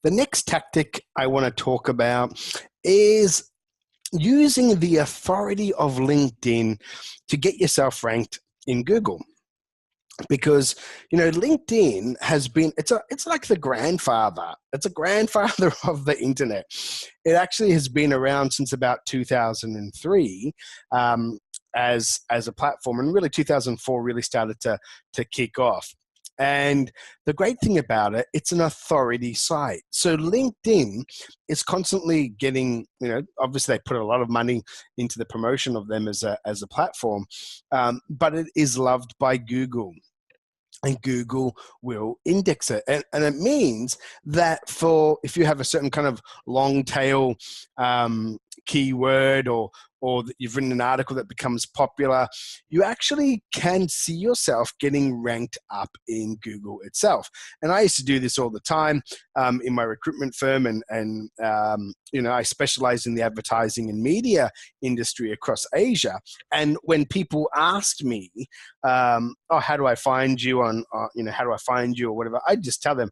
The next tactic I want to talk about is using the authority of LinkedIn to get yourself ranked in Google. Because LinkedIn has been it's like the grandfather. It's a grandfather of the internet. It actually has been around since about 2003 as a platform, and really 2004 really started to kick off. And the great thing about it, it's an authority site. So LinkedIn is constantly getting, obviously they put a lot of money into the promotion of them as a platform, but it is loved by Google. And Google will index it. And it means that if you have a certain kind of long tail keyword or that you've written an article that becomes popular, you actually can see yourself getting ranked up in Google itself. And I used to do this all the time in my recruitment firm, and I specialize in the advertising and media industry across Asia. And when people asked me, how do I find you how do I find you or whatever, I just tell them,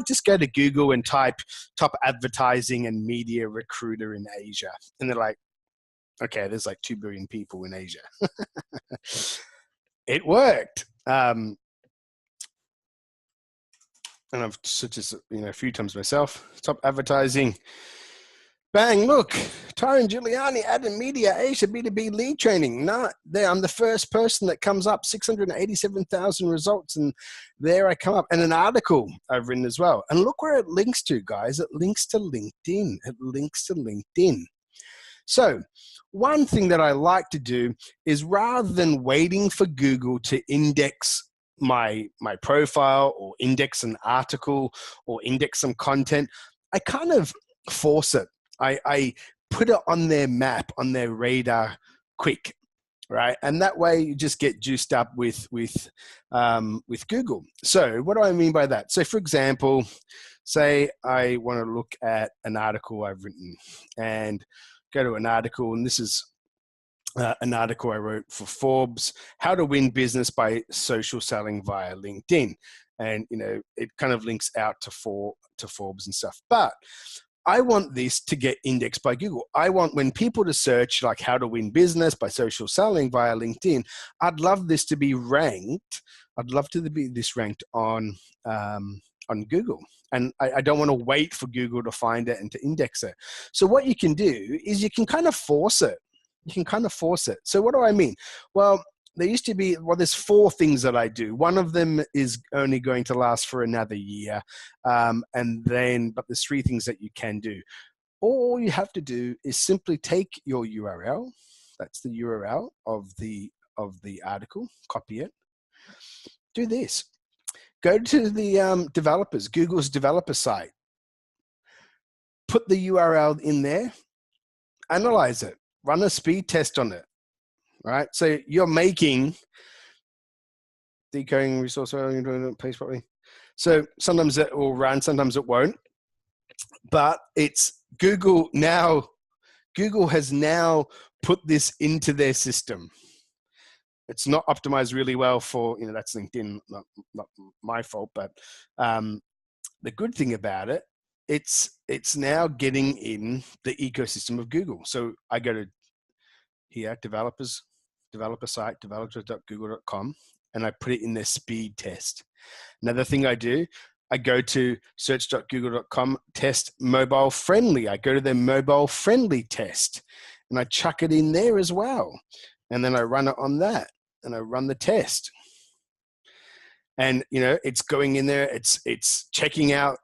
just go to Google and type top advertising and media recruiter in Asia. And they're like, okay, there's like 2 billion people in Asia. It worked. And I've such as a few times myself, top advertising. Bang, look, Tyron Giuliani, ad and media, Asia B2B lead training. There, I'm the first person that comes up, 687,000 results. And there I come up. And an article I've written as well. And look where it links to, guys. It links to LinkedIn. It links to LinkedIn. So one thing that I like to do is, rather than waiting for Google to index my profile or index an article or index some content, I kind of force it. I put it on their map, on their radar quick, right? And that way you just get juiced up with Google. So what do I mean by that? So for example, say I want to look at an article I've written and go to an article, and this is an article I wrote for Forbes, How to Win Business by Social Selling via LinkedIn. And, it kind of links out to Forbes and stuff. But I want this to get indexed by Google. I want when people to search like how to win business by social selling via LinkedIn, I'd love this to be ranked. I'd love to be this ranked on Google. And I don't want to wait for Google to find it and to index it. So what you can do is you can kind of force it. So what do I mean? Well, there's 4 things that I do. One of them is only going to last for another year. But there's 3 things that you can do. All you have to do is simply take your URL. That's the URL of the article, copy it. Do this. Go to the Google's developer site. Put the URL in there, analyze it, run a speed test on it. Right, so you're making decoding resource paste properly. So sometimes it will run, sometimes it won't. But it's Google now. Google has now put this into their system. It's not optimized really well for that's LinkedIn, not my fault. But the good thing about it, it's now getting in the ecosystem of Google. So I go to here, developer site, developers.google.com, and I put it in their speed test. Another thing I do, I go to search.google.com, test mobile friendly. I go to their mobile friendly test and I chuck it in there as well. And then I run it on that and I run the test. And, it's going in there, it's checking out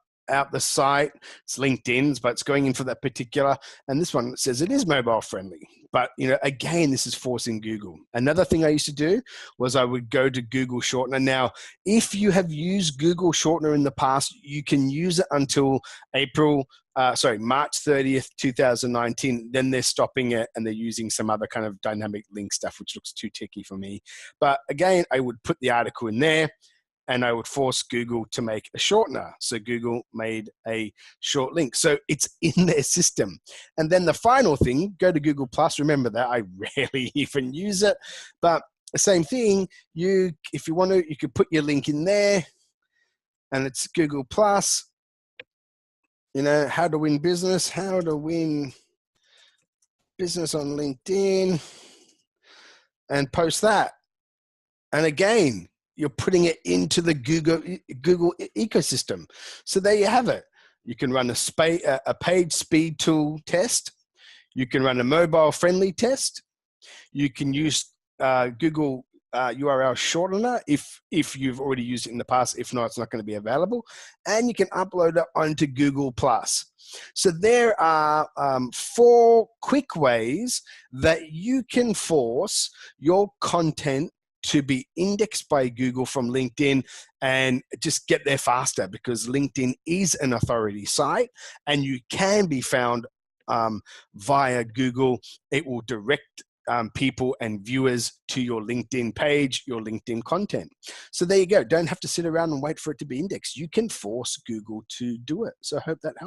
the site, it's LinkedIn's, but it's going in for that particular. And this one says it is mobile friendly. But, again, this is forcing Google. Another thing I used to do was I would go to Google Shortener. Now, if you have used Google Shortener in the past, you can use it until March 30th, 2019. Then they're stopping it and they're using some other kind of dynamic link stuff, which looks too ticky for me. But again, I would put the article in there and I would force Google to make a shortener. So Google made a short link. So it's in their system. And then the final thing, go to Google Plus. Remember that I rarely even use it, but the same thing. If you want to, you could put your link in there and it's Google Plus. You know, how to win business, how to win business on LinkedIn, and post that. And again, you're putting it into the Google ecosystem. So there you have it. You can run a page speed tool test. You can run a mobile friendly test. You can use Google URL shortener if you've already used it in the past. If not, it's not going to be available. And you can upload it onto Google+. So there are 4 quick ways that you can force your content to be indexed by Google from LinkedIn and just get there faster, because LinkedIn is an authority site and you can be found via Google. It will direct people and viewers to your LinkedIn page, your LinkedIn content. So there you go. Don't have to sit around and wait for it to be indexed. You can force Google to do it. So I hope that helps.